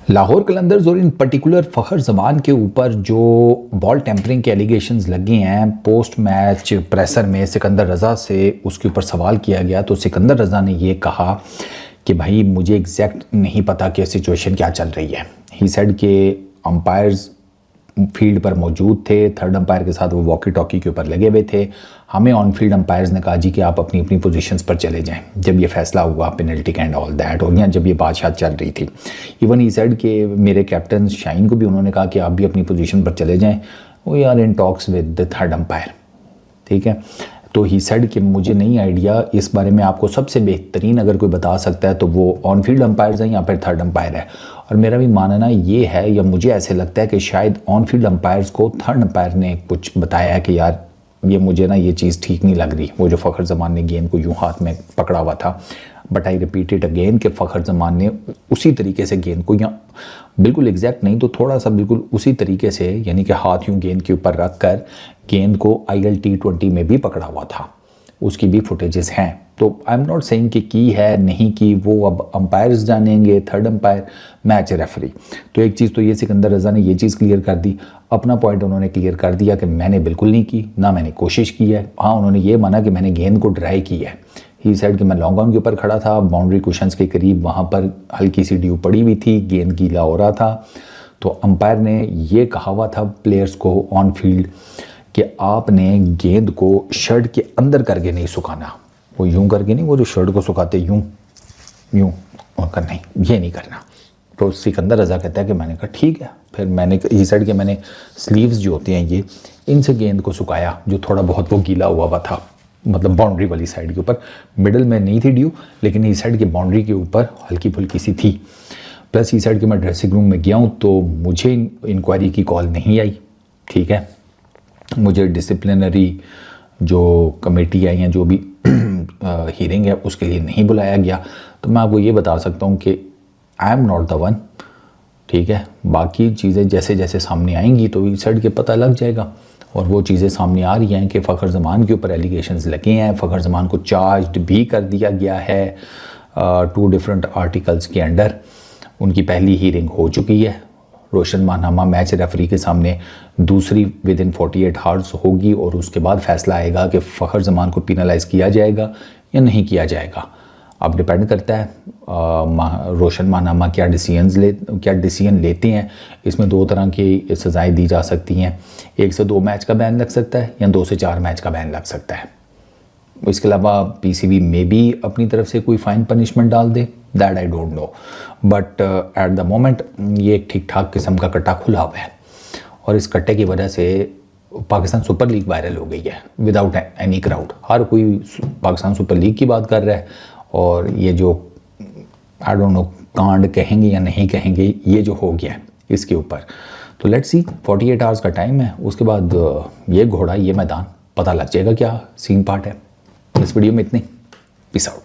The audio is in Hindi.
लाहौर कलंदर्स और इन पर्टिकुलर फ़खर जमान के ऊपर जो बॉल टेम्परिंग के एलिगेशंस लगे हैं, पोस्ट मैच प्रेसर में सिकंदर रज़ा से उसके ऊपर सवाल किया गया तो सिकंदर रज़ा ने ये कहा कि भाई मुझे एग्जैक्ट नहीं पता कि सिचुएशन क्या चल रही है। ही सेड के अंपायर्स फील्ड पर मौजूद थे, थर्ड अंपायर के साथ वो वॉकी टॉकी के ऊपर लगे हुए थे। हमें ऑन फील्ड अंपायर्स ने कहा जी कि आप अपनी अपनी पोजीशंस पर चले जाएं जब ये फैसला हुआ पेनल्टी एंड ऑल दैट, और यहाँ जब ये बादशाह चल रही थी। इवन ही सेड कि मेरे कैप्टन शाहीन को भी उन्होंने कहा कि आप भी अपनी पोजीशन पर चले जाएं, we are in talks with the third umpire. ठीक है, तो ही सेड कि मुझे नहीं आइडिया, इस बारे में आपको सबसे बेहतरीन अगर कोई बता सकता है तो वो ऑन फील्ड अंपायर्स हैं या फिर थर्ड अंपायर है। और मेरा भी मानना ये है, या मुझे ऐसे लगता है कि शायद ऑन फील्ड अंपायर्स को थर्ड अंपायर ने कुछ बताया है कि यार ये मुझे ना ये चीज़ ठीक नहीं लग रही। वो जो फ़खर जमान ने गेंद को यूँ हाथ में पकड़ा हुआ था, but I repeat it again कि फ़खर जमान ने उसी तरीके से गेंद को, या बिल्कुल एग्जैक्ट नहीं तो थोड़ा सा बिल्कुल उसी तरीके से, यानी कि हाथ यूँ गेंद के ऊपर रख कर गेंद को IL T20 में भी पकड़ा हुआ था। उसकी भी फुटेजेस हैं। तो आई एम नॉट सेइंग कि की है नहीं की, वो अब अंपायर्स जानेंगे, थर्ड अंपायर, मैच रेफरी। तो एक चीज़ तो ये सिकंदर रज़ा ने ये चीज़ क्लियर कर दी, अपना पॉइंट उन्होंने क्लियर कर दिया कि मैंने बिल्कुल नहीं की, ना मैंने कोशिश की है। हाँ, उन्होंने ये माना कि मैंने गेंद को ड्राई की है। ही सेड कि मैं लॉन्ग ऑन के ऊपर खड़ा था, बाउंड्री कुशंस के करीब, वहाँ पर हल्की सी ड्यू पड़ी हुई थी, गेंद गीला हो रहा था। तो अंपायर ने ये कहा हुआ था प्लेयर्स को ऑन फील्ड कि आपने गेंद को शर्ट के अंदर करके नहीं सुखाना, वो यूं करके नहीं, वो जो शर्ट को सुखाते यूं यूं करना, ये नहीं करना। तो सिकंदर रज़ा कहता है कि मैंने कहा ठीक है। फिर मैंने ये साइड के मैंने स्लीव्स जो होते हैं ये, इनसे गेंद को सुखाया, जो थोड़ा बहुत वो गीला हुआ था, मतलब बाउंड्री वाली साइड के ऊपर, मिडल में नहीं थी ड्यू, लेकिन इस साइड की बाउंड्री के ऊपर हल्की फुल्की सी थी। प्लस इस साइड के मैं ड्रेसिंग रूम में गया हूँ तो मुझे इंक्वायरी की कॉल नहीं आई। ठीक है, मुझे डिसिप्लिनरी जो कमेटी आई हैं, जो भी हियरिंग है, उसके लिए नहीं बुलाया गया। तो मैं आपको ये बता सकता हूँ कि I am not the one. ठीक है, बाकी चीज़ें जैसे जैसे सामने आएंगी तो इस साइड के पता लग जाएगा। और वो चीज़ें सामने आ रही हैं कि फ़खर जमान के ऊपर एलिगेशंस लगे हैं, फ़खर जमान को चार्ज भी कर दिया गया है 2 डिफरेंट आर्टिकल्स के अंडर। उनकी पहली हियरिंग हो चुकी है, रोशन माहनामा मैच रेफरी के सामने, दूसरी विद इन 48 आवर्स होगी और उसके बाद फैसला आएगा कि फ़खर जमान को पिनलाइज किया जाएगा या नहीं किया जाएगा। अब डिपेंड करता है रोशन माहनामा क्या डिसीजन लेते हैं। इसमें 2 तरह की सज़ाएं दी जा सकती हैं, 1 से 2 मैच का बैन लग सकता है या 2 से 4 मैच का बैन लग सकता है। इसके अलावा PCB में भी अपनी तरफ से कोई फ़ाइन पनिशमेंट डाल दे, that I don't know, but at the moment ये एक ठीक ठाक किस्म का कट्टा खुला हुआ है। और इस कट्टे की वजह से पाकिस्तान सुपर लीग वायरल हो गई है विदाउट एनी क्राउड। हर कोई पाकिस्तान सुपर लीग की बात कर रहा है, और ये जो आई डोंट नो कांड कहेंगे या नहीं कहेंगे, ये जो हो गया है इसके ऊपर, तो लेट्स सी, 48 आवर्स का टाइम है। उसके बाद ये घोड़ा, ये मैदान, पता लग जाएगा क्या सीन पार्ट है। इस वीडियो में इतनी, पीस आउट।